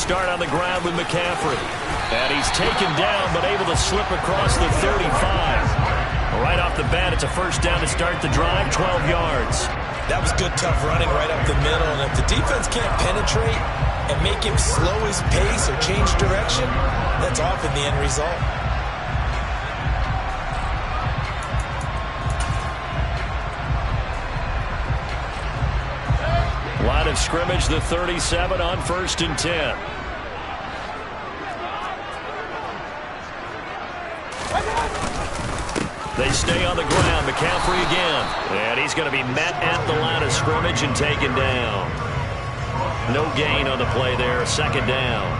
start on the ground with McCaffrey. And he's taken down, but able to slip across the 35. Right off the bat, it's a first down to start the drive, 12 yards. That was good, tough running right up the middle. And if the defense can't penetrate and make him slow his pace or change direction, that's often the end result. Line of scrimmage, the 37 on 1st and 10. They stay on the ground. McCaffrey again. And he's going to be met at the line of scrimmage and taken down. No gain on the play there. Second down.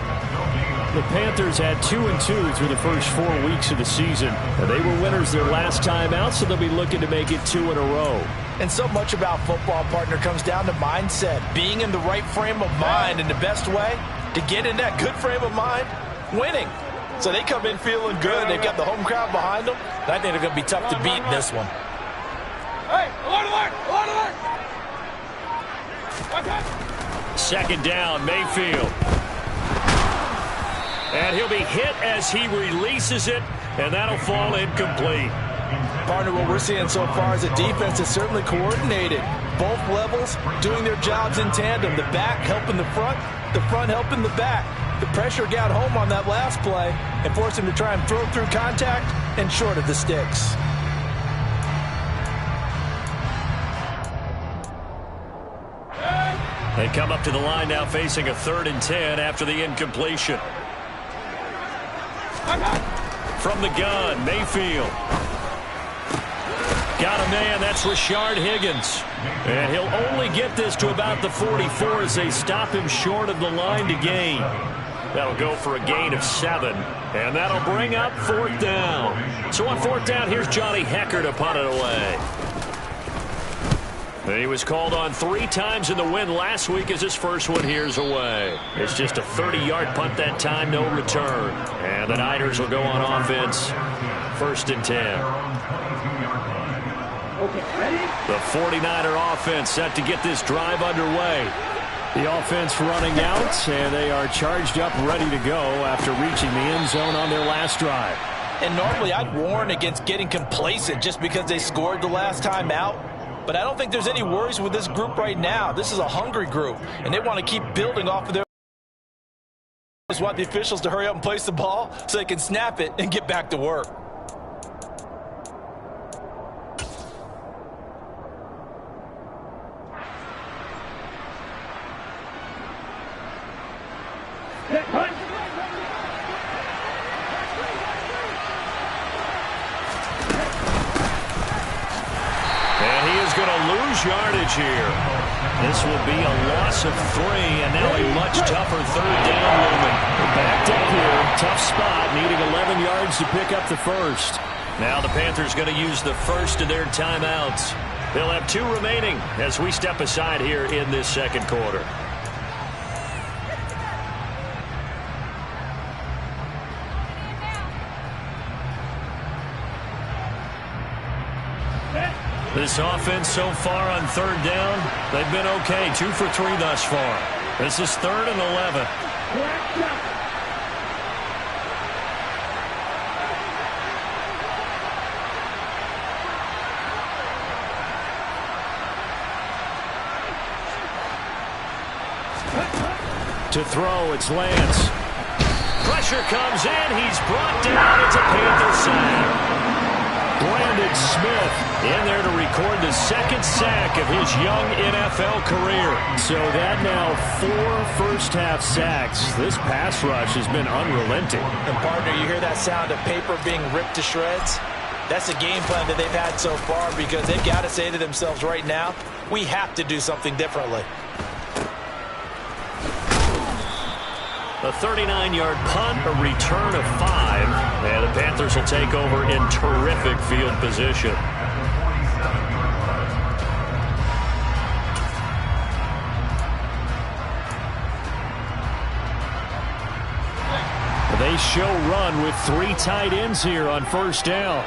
The Panthers had 2-2 through the first 4 weeks of the season. And they were winners their last time out, so they'll be looking to make it 2 in a row. And so much about football, partner, comes down to mindset. Being in the right frame of mind, and the best way to get in that good frame of mind, winning. So they come in feeling good. They've got the home crowd behind them. And I think they're going to be tough to beat in this one. Hey, alert! Second down, Mayfield. And he'll be hit as he releases it, and that'll fall incomplete. Partner, what we're seeing so far is a defense that's certainly coordinated. Both levels doing their jobs in tandem. The back helping the front helping the back. The pressure got home on that last play and forced him to try and throw through contact and short of the sticks. They come up to the line now facing a 3rd and 10 after the incompletion. From the gun, Mayfield. Got a man, that's Rashard Higgins. And he'll only get this to about the 44 as they stop him short of the line to gain. That'll go for a gain of 7. And that'll bring up 4th down. So on 4th down, here's Johnny Hekker to punt it away. He was called on 3 times in the win last week as his first one here's away. It's just a 30-yard punt that time, no return. And the Niners will go on offense. 1st and 10. The 49er offense set to get this drive underway. The offense running out, and they are charged up, ready to go after reaching the end zone on their last drive. And normally I'd warn against getting complacent just because they scored the last time out. But I don't think there's any worries with this group right now. This is a hungry group, and they want to keep building off of their... They just want the officials to hurry up and place the ball so they can snap it and get back to work. Yardage here. This will be a loss of 3, and now a much tougher 3rd down looming. Backed up here, tough spot, needing 11 yards to pick up the first. Now the Panthers going to use the first of their timeouts. They'll have 2 remaining as we step aside here in this second quarter. This offense so far on 3rd down, they've been okay. 2 for 3 thus far. This is 3rd and 11. To throw, it's Lance. Pressure comes in. He's brought down. It's a Panther sack. Brandon Smith in there to record the 2nd sack of his young NFL career. So that now 4 first-half sacks. This pass rush has been unrelenting. And, partner, you hear that sound of paper being ripped to shreds? That's the game plan that they've had so far because they've got to say to themselves right now, we have to do something differently. A 39-yard punt, a return of 5, and the Panthers will take over in terrific field position. They show run with 3 tight ends here on 1st down.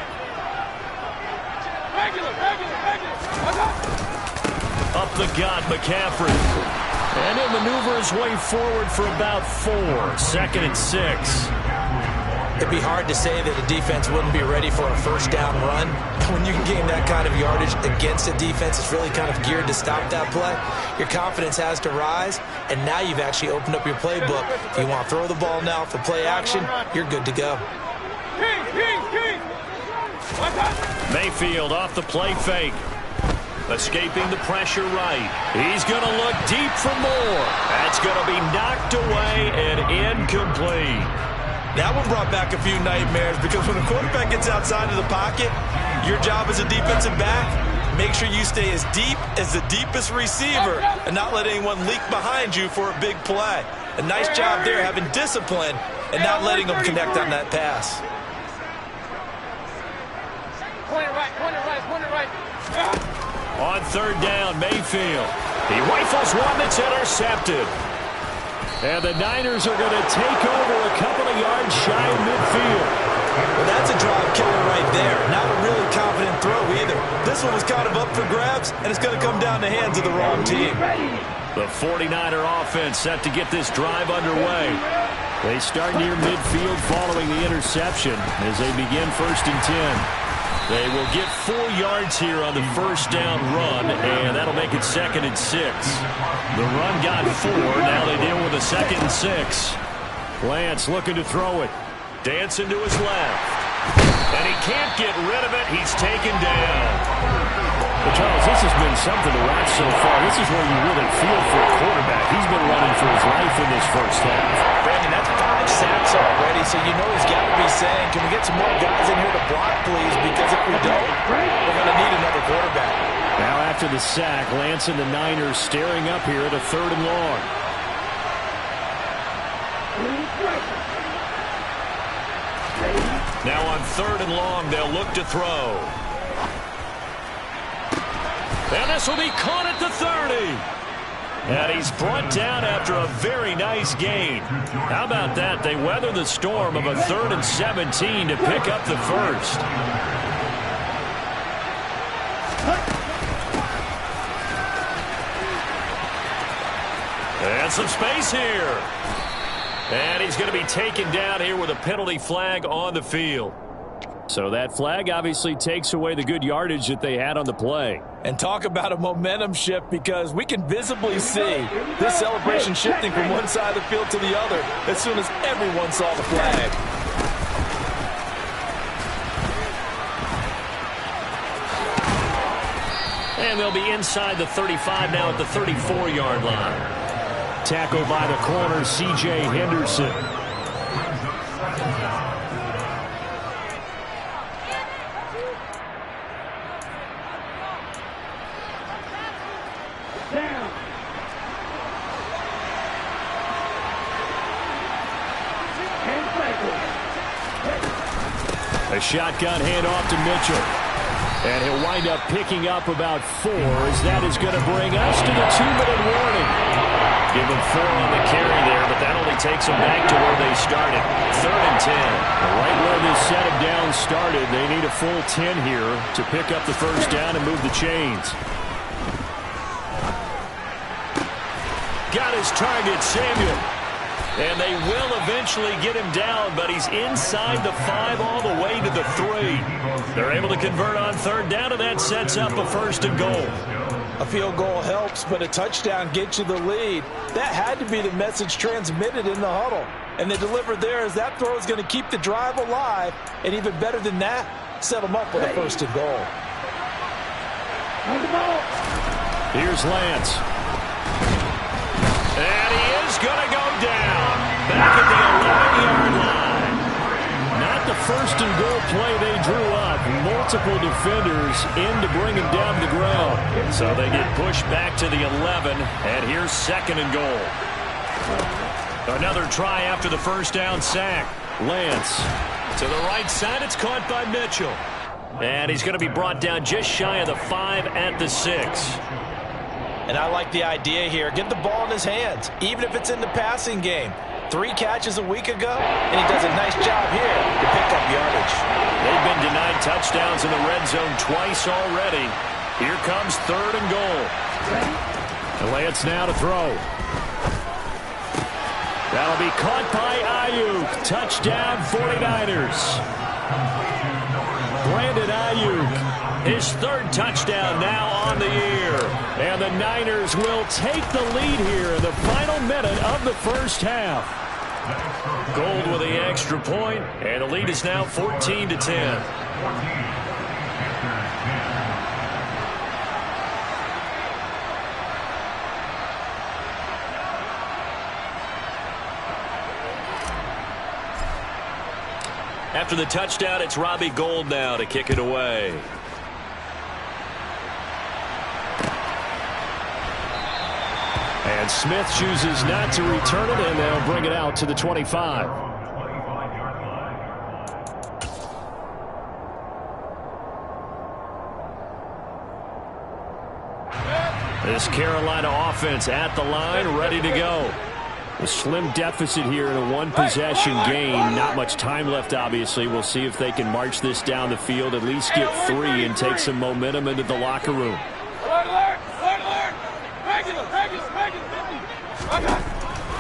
Up the gut, McCaffrey. And he'll maneuver his way forward for about 4. 2nd and 6. It'd be hard to say that a defense wouldn't be ready for a first down run. When you can gain that kind of yardage against a defense that's really kind of geared to stop that play, your confidence has to rise, and now you've actually opened up your playbook. If you want to throw the ball now for play action, you're good to go. Mayfield off the play fake. Escaping the pressure right. He's going to look deep for more. That's going to be knocked away and incomplete. That one brought back a few nightmares because when the quarterback gets outside of the pocket, your job as a defensive back, make sure you stay as deep as the deepest receiver and not let anyone leak behind you for a big play. A nice job there having discipline and not letting them connect on that pass. Point it right. On 3rd down, Mayfield. He rifles one that's intercepted. And the Niners are going to take over a couple of yards shy of midfield. Well, that's a drive killer right there. Not a really confident throw either. This one was kind of up for grabs, and it's going to come down the hands of the wrong team. The 49er offense set to get this drive underway. They start near midfield following the interception as they begin 1st and 10. They will get 4 yards here on the first down run, and that'll make it 2nd and 6. The run got 4. Now they deal with a 2nd and 6. Lance looking to throw it. Dancing to his left. And he can't get rid of it. He's taken down. But Charles, this has been something to watch so far. This is where you really feel for a quarterback. He's been running for his life in this first half. Brandon, that's 5 sacks already, so you know he's got to be saying, can we get some more guys in here to block, please? Because if we don't, we're going to need another quarterback. Now after the sack, Lance and the Niners staring up here at a 3rd and long. Now on 3rd and long, they'll look to throw. And this will be caught at the 30. And he's brought down after a very nice gain. How about that? They weather the storm of a 3rd and 17 to pick up the first. And some space here. And he's going to be taken down here with a penalty flag on the field. So that flag obviously takes away the good yardage that they had on the play. And talk about a momentum shift, because we can visibly see this celebration shifting from one side of the field to the other as soon as everyone saw the flag. And they'll be inside the 35 now at the 34-yard line. Tackle by the corner, C.J. Henderson. A shotgun handoff to Mitchell. And he'll wind up picking up about 4 as that is going to bring us to the 2-minute warning. Give him 4 on the carry there, but that only takes them back to where they started. 3rd and 10. Right where this set of downs started, they need a full 10 here to pick up the first down and move the chains. Got his target, Samuel. And they will eventually get him down, but he's inside the 5 all the way to the 3. They're able to convert on 3rd down, and that sets up a 1st and goal. A field goal helps, but a touchdown gets you the lead. That had to be the message transmitted in the huddle. And they delivered there as that throw is going to keep the drive alive. And even better than that, set them up with a 1st and goal. Here's Lance. And he is going to go down. Back at the 11-yard line. Not the 1st and goal play they drew up. Multiple defenders in to bring him down to the ground. So they get pushed back to the 11, and here's 2nd and goal. Another try after the first down sack. Lance. To the right side, it's caught by Mitchell. And he's going to be brought down just shy of the 5 at the 6. And I like the idea here. Get the ball in his hands, even if it's in the passing game. 3 catches a week ago, and he does a nice job here to pick up yardage. They've been denied touchdowns in the red zone twice already. Here comes 3rd and goal. Lance now to throw. That'll be caught by Ayuk. Touchdown 49ers. Brandon Ayuk, his third touchdown now on the year. And the Niners will take the lead here in the final minute of the first half. Gold with the extra point, and the lead is now 14-10. After the touchdown, it's Robbie Gould now to kick it away. And Smith chooses not to return it, and they'll bring it out to the 25. This Carolina offense at the line, ready to go. A slim deficit here in a one-possession game. Not much time left, obviously. We'll see if they can march this down the field, at least get 3 and take some momentum into the locker room.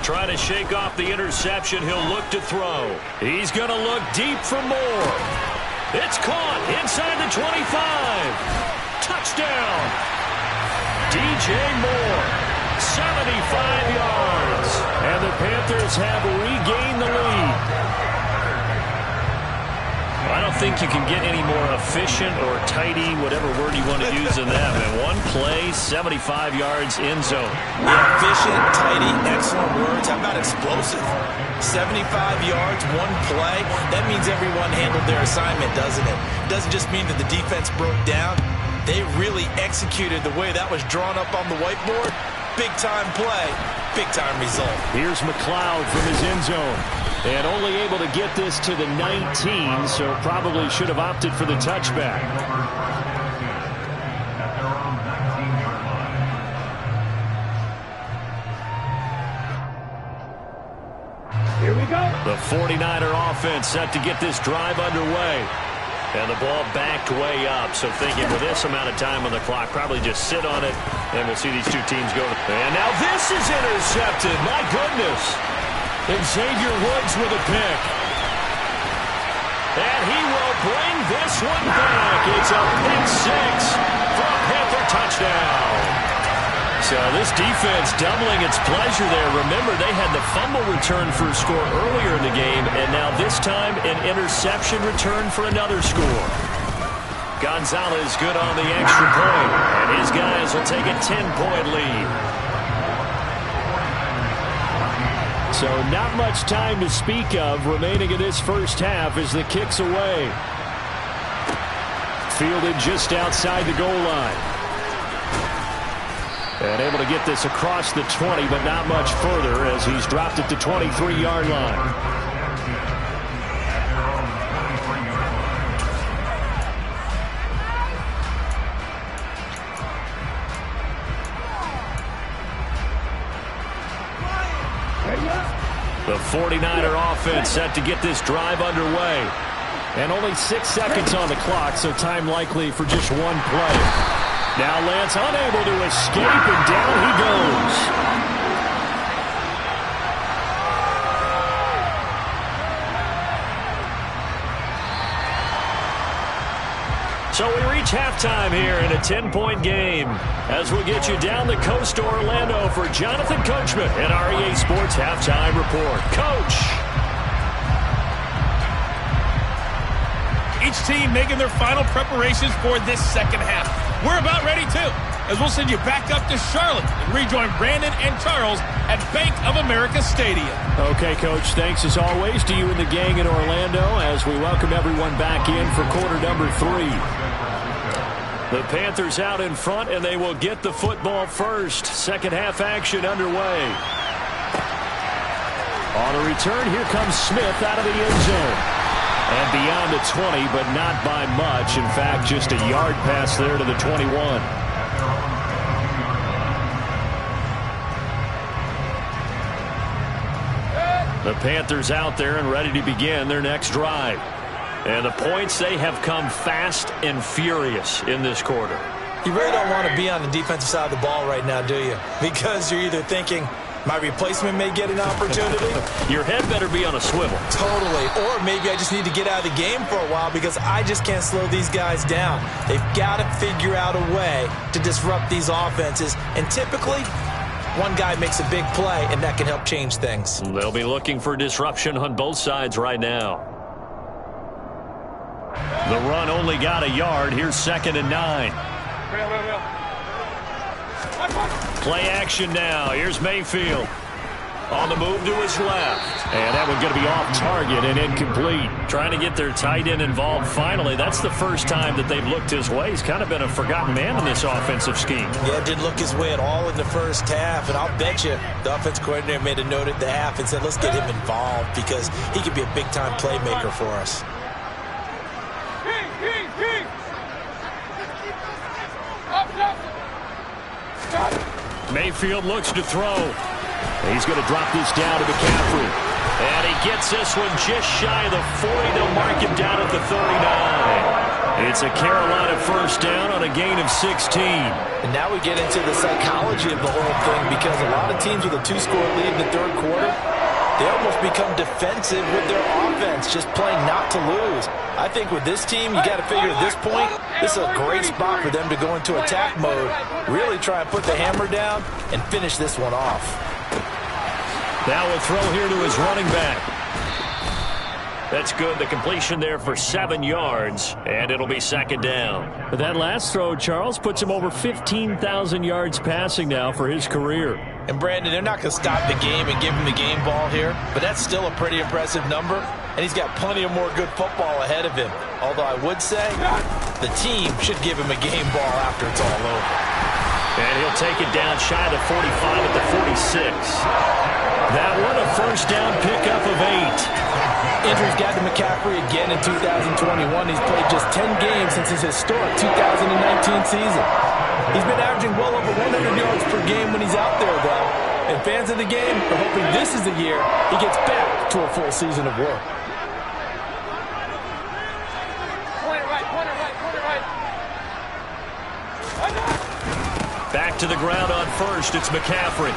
Trying to shake off the interception. He'll look to throw. He's going to look deep for more. It's caught inside the 25. Touchdown. DJ Moore. 75 yards. And the Panthers have regained the lead. I don't think you can get any more efficient or tidy, whatever word you want to use in that. In one play, 75 yards in zone. Yeah, efficient, tidy, excellent words. How about explosive? 75 yards, one play. That means everyone handled their assignment, doesn't it? Doesn't just mean that the defense broke down. They really executed the way that was drawn up on the whiteboard. Big-time play, big-time result. Here's McLeod from his end zone. And only able to get this to the 19, so probably should have opted for the touchback. Here we go. The 49er offense set to get this drive underway. And the ball backed way up, so thinking with this amount of time on the clock, probably just sit on it, and we'll see these two teams go. And now this is intercepted. My goodness. And Xavier Woods with a pick. And he will bring this one back. It's a pick 6 for a Panther touchdown. So this defense doubling its pleasure there. Remember, they had the fumble return for a score earlier in the game, and now this time an interception return for another score. Gonzalez good on the extra point, and his guys will take a 10-point lead. So not much time to speak of remaining in this first half as the kick's away. Fielded just outside the goal line. And able to get this across the 20, but not much further as he's dropped it to 23-yard line. The 49er offense set to get this drive underway. And only 6 seconds on the clock, so time likely for just one play. Now Lance unable to escape, and down he goes. So we reach halftime here in a 10-point game as we get you down the coast to Orlando for Jonathan Coachman at REA Sports Halftime Report. Coach. Each team making their final preparations for this second half. We're about ready, too, as we'll send you back up to Charlotte and rejoin Brandon and Charles at Bank of America Stadium. Okay, Coach, thanks as always to you and the gang in Orlando as we welcome everyone back in for quarter number 3. The Panthers out in front, and they will get the football first. Second half action underway. On a return, here comes Smith out of the end zone. And beyond the 20, but not by much. In fact, just a yard pass there to the 21. The Panthers out there and ready to begin their next drive. And the points, they have come fast and furious in this quarter. You really don't want to be on the defensive side of the ball right now, do you? Because you're either thinking, my replacement may get an opportunity. Your head better be on a swivel. Totally. Or maybe I just need to get out of the game for a while because I just can't slow these guys down. They've got to figure out a way to disrupt these offenses. And typically, one guy makes a big play, and that can help change things. They'll be looking for disruption on both sides right now. The run only got a yard. Here's 2nd and 9. Play action now. Here's Mayfield. On the move to his left. And that one going to be off target and incomplete. Trying to get their tight end involved finally. That's the first time that they've looked his way. He's kind of been a forgotten man in this offensive scheme. Yeah, didn't look his way at all in the first half. And I'll bet you the offense coordinator made a note at the half and said, let's get him involved because he could be a big-time playmaker for us. Mayfield looks to throw. He's going to drop this down to McCaffrey. And he gets this one just shy of the 40. They'll mark him down at the 39. It's a Carolina first down on a gain of 16. And now we get into the psychology of the whole thing because a lot of teams with a 2-score lead in the third quarter, they almost become defensive with their offense, just playing not to lose. I think with this team, you got to figure at this point, this is a great spot for them to go into attack mode, really try and put the hammer down and finish this one off. Now a throw here to his running back. That's good. The completion there for 7 yards, and it'll be 2nd down. But that last throw, Charles, puts him over 15,000 yards passing now for his career. And, Brandon, they're not going to stop the game and give him the game ball here, but that's still a pretty impressive number, and he's got plenty of more good football ahead of him. Although I would say the team should give him a game ball after it's all over. And he'll take it down shy of the 45 at the 46. That one a first down pickup of 8. Injuries got to McCaffrey again in 2021. He's played just 10 games since his historic 2019 season. He's been averaging well over 100 yards per game when he's out there, though. And fans of the game are hoping this is the year he gets back to a full season of work. Back to the ground on first. It's McCaffrey.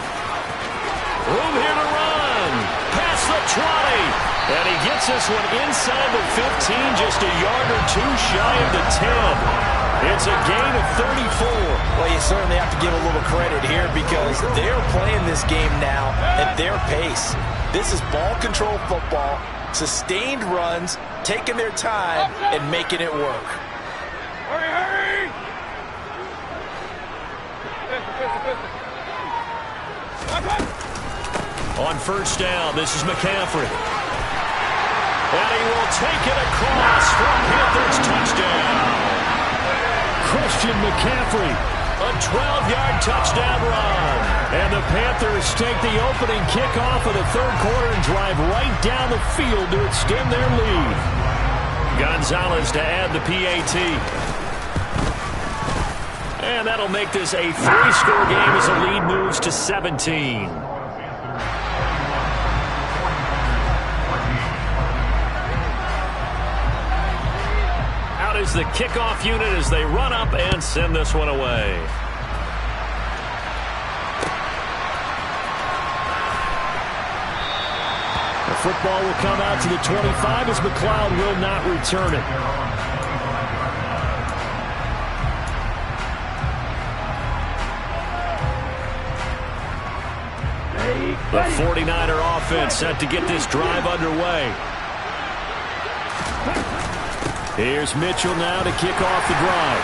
Room here to run. Past the 20. And he gets this one inside the 15, just a yard or 2 shy of the 10. It's a gain of 34. Well, you certainly have to give a little credit here because they're playing this game now at their pace. This is ball control football, sustained runs, taking their time, and making it work. Hurry, hurry! On first down, this is McCaffrey. And he will take it across for a Panthers touchdown. Christian McCaffrey, a 12-yard touchdown run. And the Panthers take the opening kickoff of the third quarter and drive right down the field to extend their lead. Gonzalez to add the PAT. And that'll make this a 3-score game as the lead moves to 17. Out is the kickoff unit as they run up and send this one away. The football will come out to the 25 as McLeod will not return it. The 49er offense set to get this drive underway. Here's Mitchell now to kick off the drive.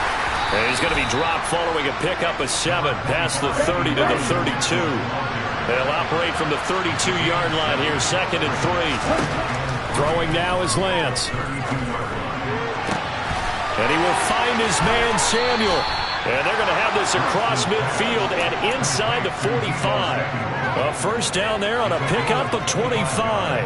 And he's going to be dropped following a pickup of 7 past the 30 to the 32. They'll operate from the 32-yard line here, 2nd and 3. Throwing now is Lance. And he will find his man Samuel. And they're going to have this across midfield and inside the 45. A first down there on a pickup of 25.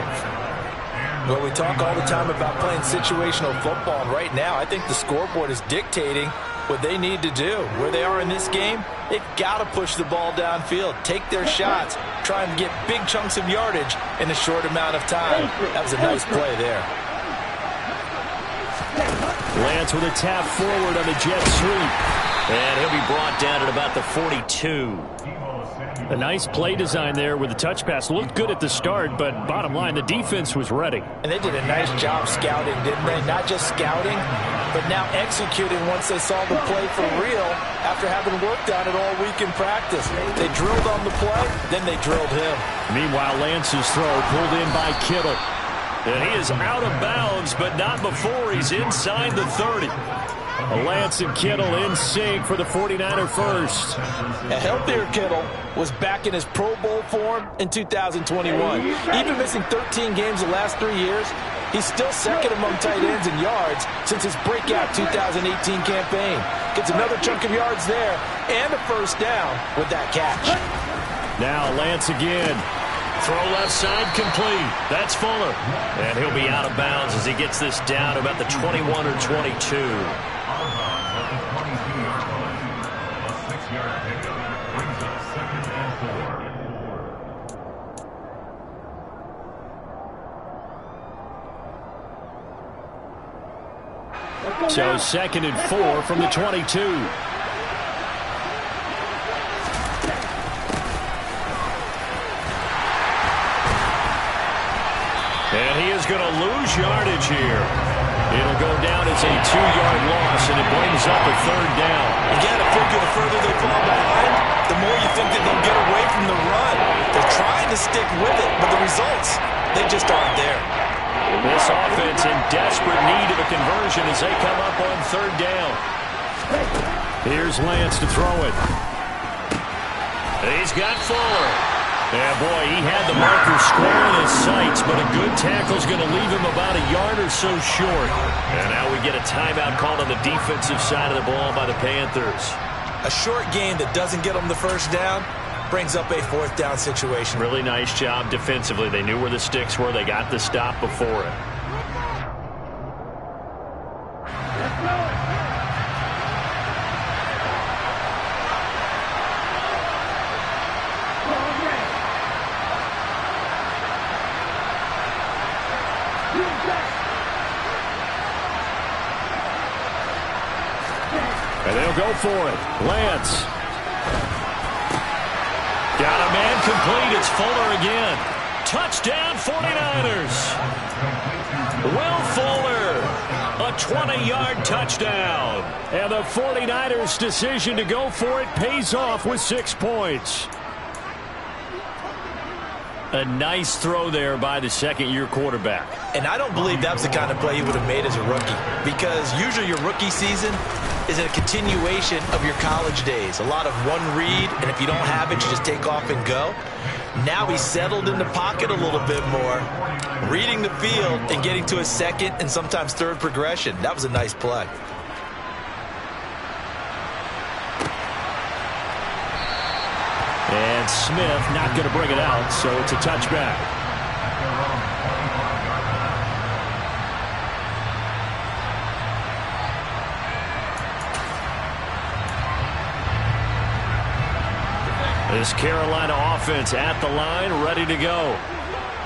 Well, we talk all the time about playing situational football, and right now I think the scoreboard is dictating what they need to do. Where they are in this game, they've got to push the ball downfield, take their shots, try and get big chunks of yardage in a short amount of time. That was a nice play there. Lance with a tap forward on the jet sweep. And he'll be brought down at about the 42. A nice play design there with the touch pass. Looked good at the start, but bottom line, the defense was ready. And they did a nice job scouting, didn't they? Not just scouting, but now executing once they saw the play for real after having worked on it all week in practice. They drilled on the play, then they drilled him. Meanwhile, Lance's throw pulled in by Kittle. And he is out of bounds, but not before he's inside the 30. Lance and Kittle in sync for the 49er first. A healthier Kittle was back in his Pro Bowl form in 2021. Even missing 13 games the last 3 years, he's still second among tight ends in yards since his breakout 2018 campaign. Gets another chunk of yards there and a first down with that catch. Now Lance again. Throw left side complete. That's Fuller. And he'll be out of bounds as he gets this down to about the 21 or 22. So 2nd and 4 from the 22. And he is going to lose yardage here. It'll go down as a 2-yard loss, and it brings up a 3rd down. You got to figure the further they fall behind, the more you think that they'll get away from the run. They're trying to stick with it, but the results, they just aren't there. This offense in desperate need of a conversion as they come up on 3rd down. Here's Lance to throw it. He's got Fuller. Yeah, boy, he had the marker square in his sights, but a good tackle's going to leave him about a yard or so short. And now we get a timeout called on the defensive side of the ball by the Panthers. A short game that doesn't get them the first down brings up a 4th down situation. Really nice job defensively. They knew where the sticks were. They got the stop before it. And they'll go for it. Lance. Got a man complete. It's Fuller again. Touchdown 49ers. Will Fuller, a 20-yard touchdown. And the 49ers' decision to go for it pays off with 6 points. A nice throw there by the second-year quarterback. And I don't believe that was the kind of play he would have made as a rookie, because usually your rookie season is a continuation of your college days. A lot of one read, and if you don't have it, you just take off and go. Now he's settled in the pocket a little bit more, reading the field and getting to a second and sometimes third progression. That was a nice play. And Smith not going to bring it out, so it's a touchback. This Carolina offense at the line, ready to go.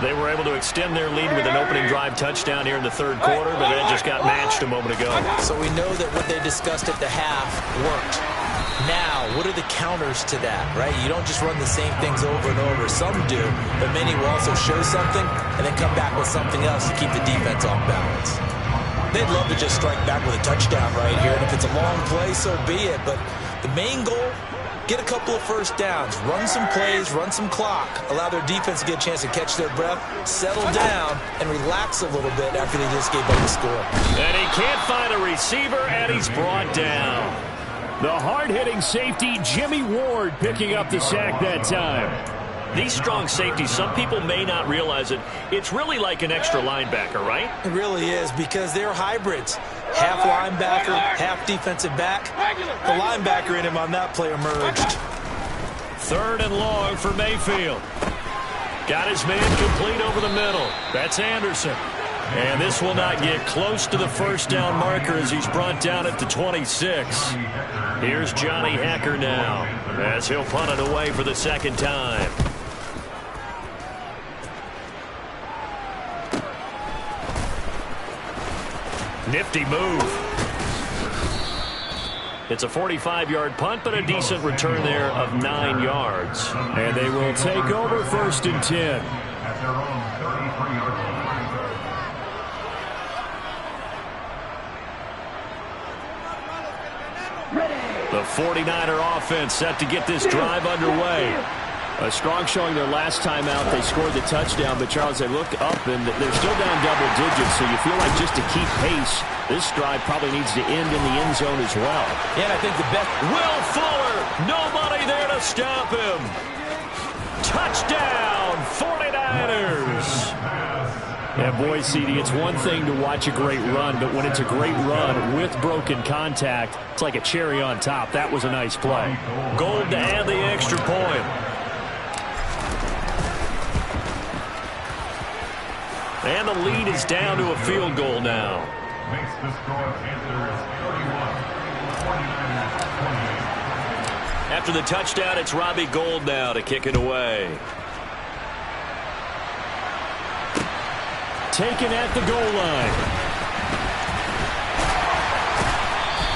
They were able to extend their lead with an opening drive touchdown here in the 3rd quarter, but that just got matched a moment ago. So we know that what they discussed at the half worked. Now, what are the counters to that, right? You don't just run the same things over and over. Some do, but many will also show something and then come back with something else to keep the defense off balance. They'd love to just strike back with a touchdown right here, and if it's a long play, so be it. But the main goal, get a couple of first downs, run some plays, run some clock, allow their defense to get a chance to catch their breath, settle down, and relax a little bit after they just gave up the score. And he can't find a receiver, and he's brought down. The hard-hitting safety, Jimmy Ward, picking up the sack that time. These strong safeties, some people may not realize it. It's really like an extra linebacker, right? It really is, because they're hybrids. Half linebacker, half defensive back. The linebacker in him on that play emerged. 3rd and long for Mayfield. Got his man complete over the middle. That's Anderson. And this will not get close to the first down marker as he's brought down at the 26. Here's Johnny Hacker now as he'll punt it away for the 2nd time. Nifty move. It's a 45-yard punt, but a decent return there of 9 yards. And they will take over 1st and 10. At their own 33-yard line. The 49er offense set to get this drive underway. A strong showing their last time out. They scored the touchdown, but Charles, they look up and they're still down double digits, so you feel like just to keep pace, this drive probably needs to end in the end zone as well. And I think the best... Will Fuller, nobody there to stop him. Touchdown, 49ers. Yeah, boy, CD, it's one thing to watch a great run, but when it's a great run with broken contact, it's like a cherry on top. That was a nice play. Gold to add the extra point. And the lead is down to a field goal now. Makes the score Panthers 31, 49ers 28. After the touchdown, it's Robbie Gould now to kick it away. Taken at the goal line.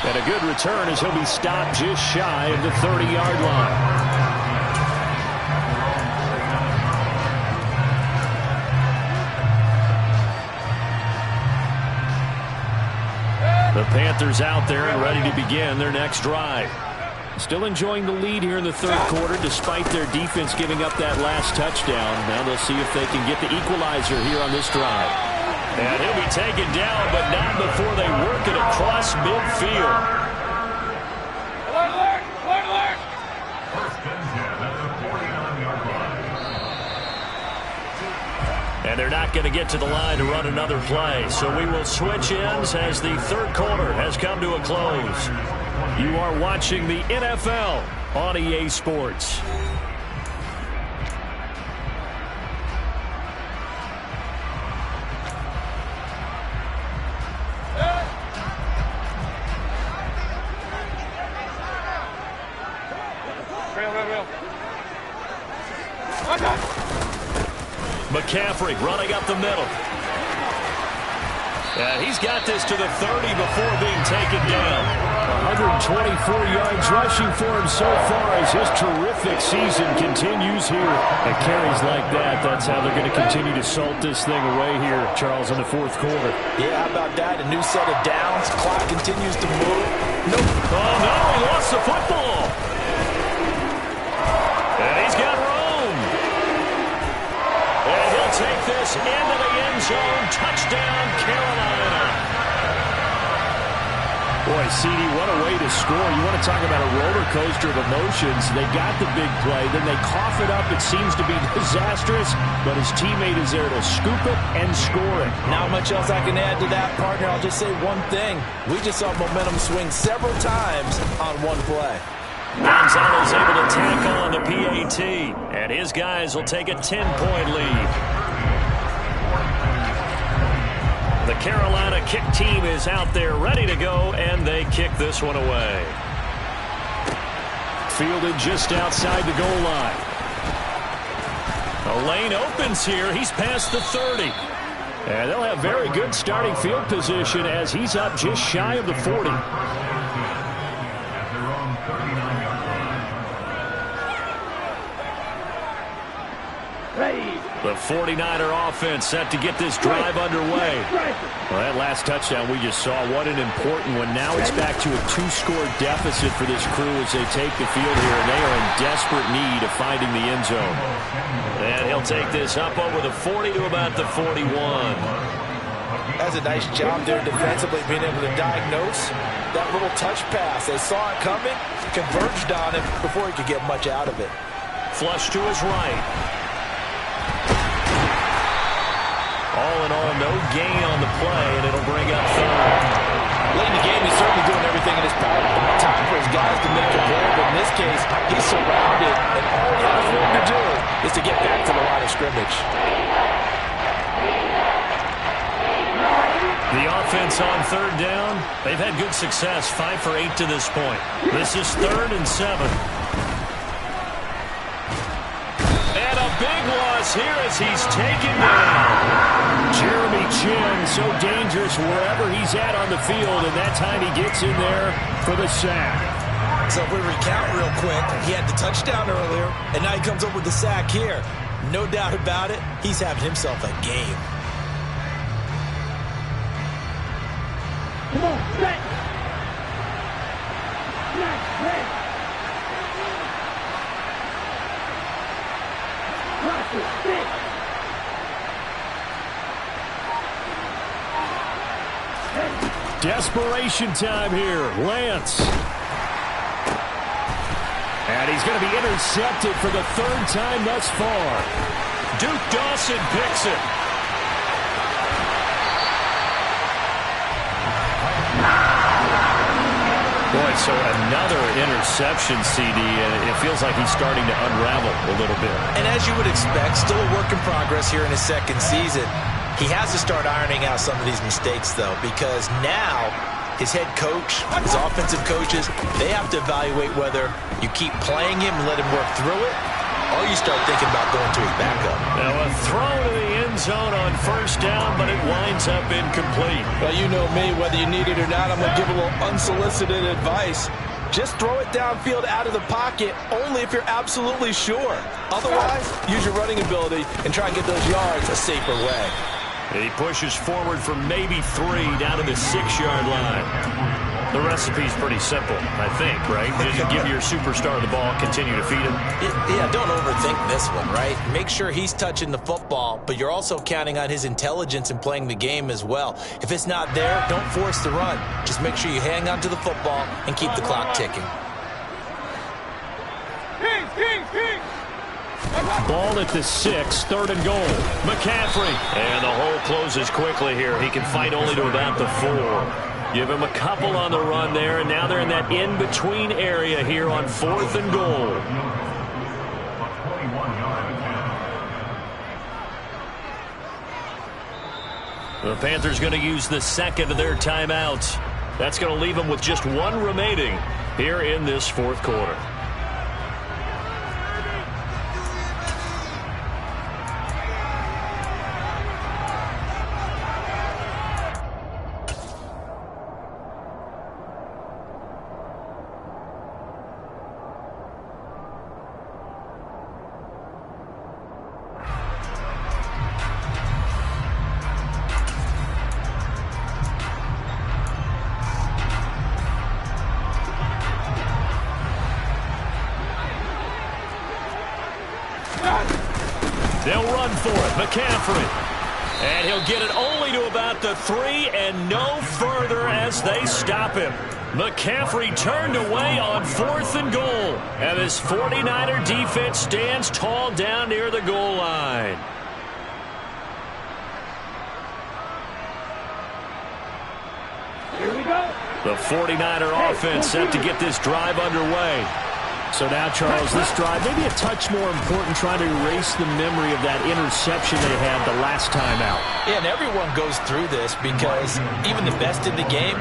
And a good return as he'll be stopped just shy of the 30-yard line. The Panthers out there and ready to begin their next drive. Still enjoying the lead here in the third quarter despite their defense giving up that last touchdown. Now they'll see if they can get the equalizer here on this drive. And he'll be taken down, but not before they work it across midfield. Alert! Alert! Alert! First and 10 at the 49-yard line. And they're not going to get to the line to run another play. So we will switch ends as the third quarter has come to a close. You are watching the NFL on EA Sports. McCaffrey running up the middle. And he's got this to the 30 before being taken down. 124 yards rushing for him so far as his terrific season continues here. And carries like that, that's how they're going to continue to salt this thing away here, Charles, in the fourth quarter. Yeah, how about that? A new set of downs. Clock continues to move. Nope. Oh, no, he lost the football. And he's got room. And he'll take this into the end zone. Touchdown, Carolina. Boy, CD, what a way to score. You want to talk about a roller coaster of emotions. They got the big play, then they cough it up. It seems to be disastrous, but his teammate is there to scoop it and score it. Not much else I can add to that, partner. I'll just say one thing. We just saw momentum swing several times on one play. Gonzalez able to tack on the PAT, and his guys will take a 10-point lead. The Carolina kick team is out there ready to go, and they kick this one away. Fielded just outside the goal line. The lane opens here. He's past the 30. And they'll have very good starting field position as he's up just shy of the 40. At their own 39-yard line. The 49er offense set to get this drive underway. Well, that last touchdown we just saw, what an important one. Now it's back to a 2-score deficit for this crew as they take the field here, and they are in desperate need of finding the end zone. And he'll take this up over the 40 to about the 41. That's a nice job there defensively, being able to diagnose that little touch pass. They saw it coming, converged on it before he could get much out of it. Flush to his right. All in all, no gain on the play, and it'll bring up third. Late in the game, he's certainly doing everything in his power to buy time for his guys to make a play, but in this case, he's surrounded, and all he has room to do is to get back to the line of scrimmage. The offense on third down, they've had good success, 5 for 8 to this point. This is 3rd and 7. And a big loss here as he's taken down. Jeremy Chinn, so dangerous. dangerous wherever he's at on the field, and that time he gets in there for the sack. So if we recount real quick, he had the touchdown earlier, and now he comes up with the sack here. No doubt about it, he's having himself a game. Come on, set. Set. Desperation time here. Lance. And he's going to be intercepted for the third time thus far. Duke Dawson picks it. Boy, so another interception, CD, and it feels like he's starting to unravel a little bit. And as you would expect, still a work in progress here in his second season. He has to start ironing out some of these mistakes, though, because now his head coach, his offensive coaches, they have to evaluate whether you keep playing him and let him work through it, or you start thinking about going to his backup. Now a throw to the end zone on first down, but it winds up incomplete. Well, you know me, whether you need it or not, I'm going to give a little unsolicited advice. Just throw it downfield out of the pocket, only if you're absolutely sure. Otherwise, use your running ability and try and get those yards a safer way. He pushes forward for maybe 3 down to the 6-yard line. The recipe's pretty simple, I think, right? Just give your superstar the ball, continue to feed him. Yeah, don't overthink this one, right? Make sure he's touching the football, but you're also counting on his intelligence in playing the game as well. If it's not there, don't force the run. Just make sure you hang on to the football and keep the clock ticking. Ball at the 6, 3rd and goal. McCaffrey. And the hole closes quickly here. He can fight only to about the 4. Give him a couple on the run there, and now they're in that in-between area here on 4th and goal. The Panthers going to use the second of their timeouts. That's going to leave them with just 1 remaining here in this 4th quarter. They'll run for it. McCaffrey. And he'll get it only to about the 3 and no further as they stop him. McCaffrey turned away on 4th and goal. And this 49er defense stands tall down near the goal line. Here we go. The 49er offense set to get this drive underway. So now, Charles, this drive maybe a touch more important, trying to erase the memory of that interception they had the last time out. Yeah, and everyone goes through this because even the best in the game,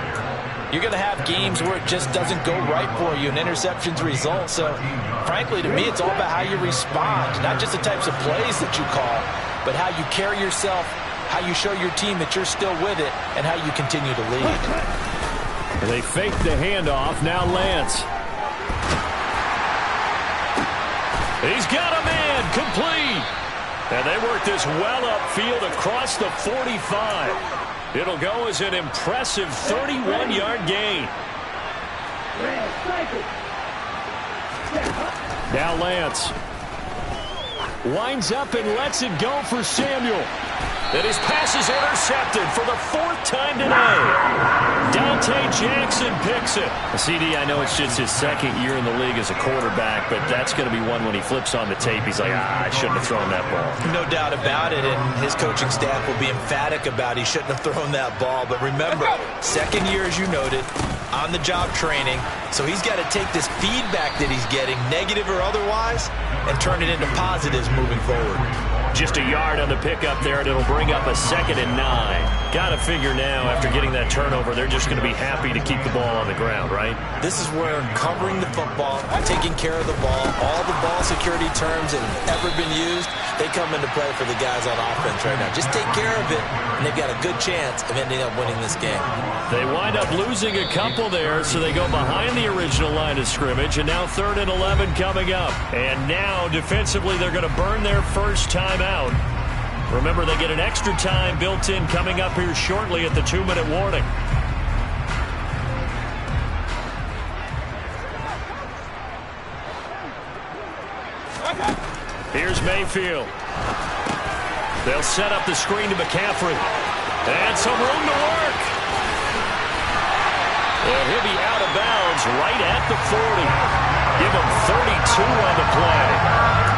you're going to have games where it just doesn't go right for you, and interceptions result. So, frankly, to me, it's all about how you respond, not just the types of plays that you call, but how you carry yourself, how you show your team that you're still with it, and how you continue to lead. They fake the handoff. Now Lance. He's got a man, complete. And they work this well upfield across the 45. It'll go as an impressive 31-yard gain. Now Lance winds up and lets it go for Samuel. And his pass is intercepted for the 4th time today. Dante Jackson picks it. CD, I know it's just his 2nd year in the league as a quarterback, but that's going to be one when he flips on the tape. He's like, I shouldn't have thrown that ball. No doubt about it, and his coaching staff will be emphatic about he shouldn't have thrown that ball. But remember, 2nd year, as you noted, on-the-job training. So he's got to take this feedback that he's getting, negative or otherwise, and turn it into positives moving forward. Just a yard on the pickup there, and it'll bring up a 2nd and 9. Got to figure now, after getting that turnover, they're just going to be happy to keep the ball on the ground, right? This is where covering the football, taking care of the ball, all the ball security terms that have ever been used, they come into play for the guys on offense right now. Just take care of it, and they've got a good chance of ending up winning this game. They wind up losing a couple there, so they go behind the original line of scrimmage, and now 3rd and 11 coming up. And now, defensively, they're going to burn their first time out. Remember, they get an extra time built in coming up here shortly at the 2-minute warning. Here's Mayfield. They'll set up the screen to McCaffrey. And some room to work. And he'll be out of bounds right at the 40. Give him 32 on the play.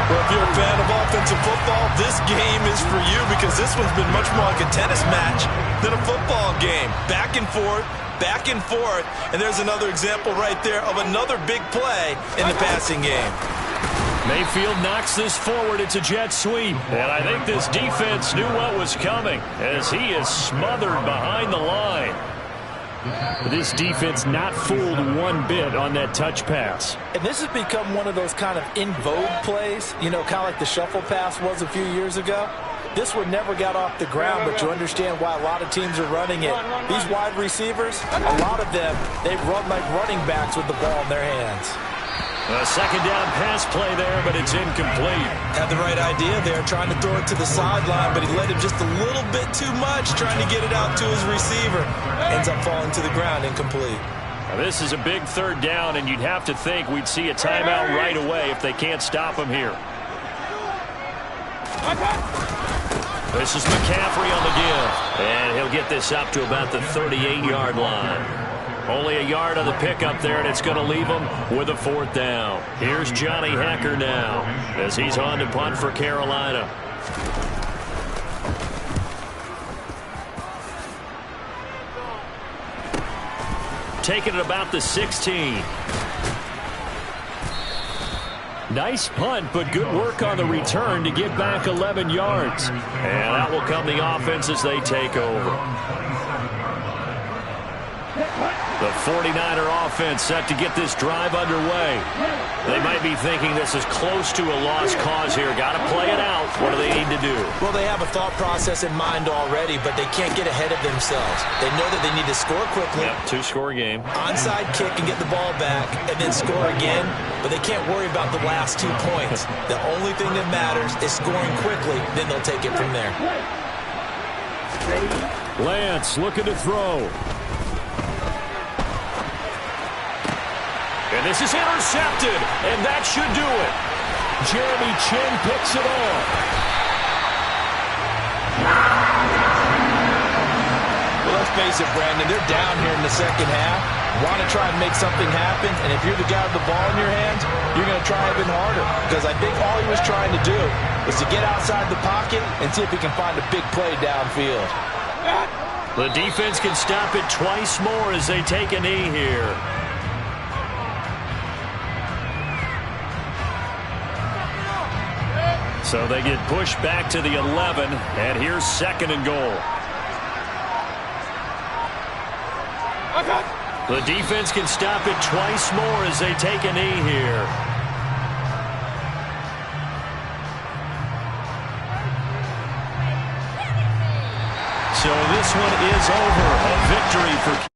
Well, if you're a fan of offensive football, this game is for you because this one's been much more like a tennis match than a football game. Back and forth, and there's another example right there of another big play in the passing game. Mayfield knocks this forward. It's a jet sweep. And I think this defense knew what was coming as he is smothered behind the line. This defense not fooled one bit on that touch pass. And this has become one of those kind of in vogue plays, you know, kind of like the shuffle pass was a few years ago. This one never got off the ground, but you understand why a lot of teams are running it. These wide receivers, a lot of them, they run like running backs with the ball in their hands. A 2nd down pass play there, but it's incomplete. Had the right idea there, trying to throw it to the sideline, but he let him just a little bit too much, trying to get it out to his receiver. Ends up falling to the ground, incomplete. Now, this is a big 3rd down, and you'd have to think we'd see a timeout right away if they can't stop him here. This is McCaffrey on the give, and he'll get this up to about the 38-yard line. Only a yard on the pickup there, and it's going to leave him with a 4th down. Here's Johnny Hekker now as he's on to punt for Carolina. Taking it about the 16. Nice punt, but good work on the return to get back 11 yards. And that will come the offense as they take over. The 49er offense set to get this drive underway. They might be thinking this is close to a lost cause here. Got to play it out. What do they need to do? Well, they have a thought process in mind already, but they can't get ahead of themselves. They know that they need to score quickly. Yep, 2-score game. Onside kick and get the ball back, and then score again. But they can't worry about the last 2 points. The only thing that matters is scoring quickly. Then they'll take it from there. Lance looking to throw. And this is intercepted, and that should do it. Jeremy Chinn picks it off. Well, let's face it, Brandon, they're down here in the 2nd half. Want to try and make something happen, and if you're the guy with the ball in your hands, you're going to try even harder. Because I think all he was trying to do was to get outside the pocket and see if he can find a big play downfield. The defense can stop it twice more as they take a knee here. So they get pushed back to the 11, and here's 2nd and goal. The defense can stop it twice more as they take a knee here. So this one is over. A victory for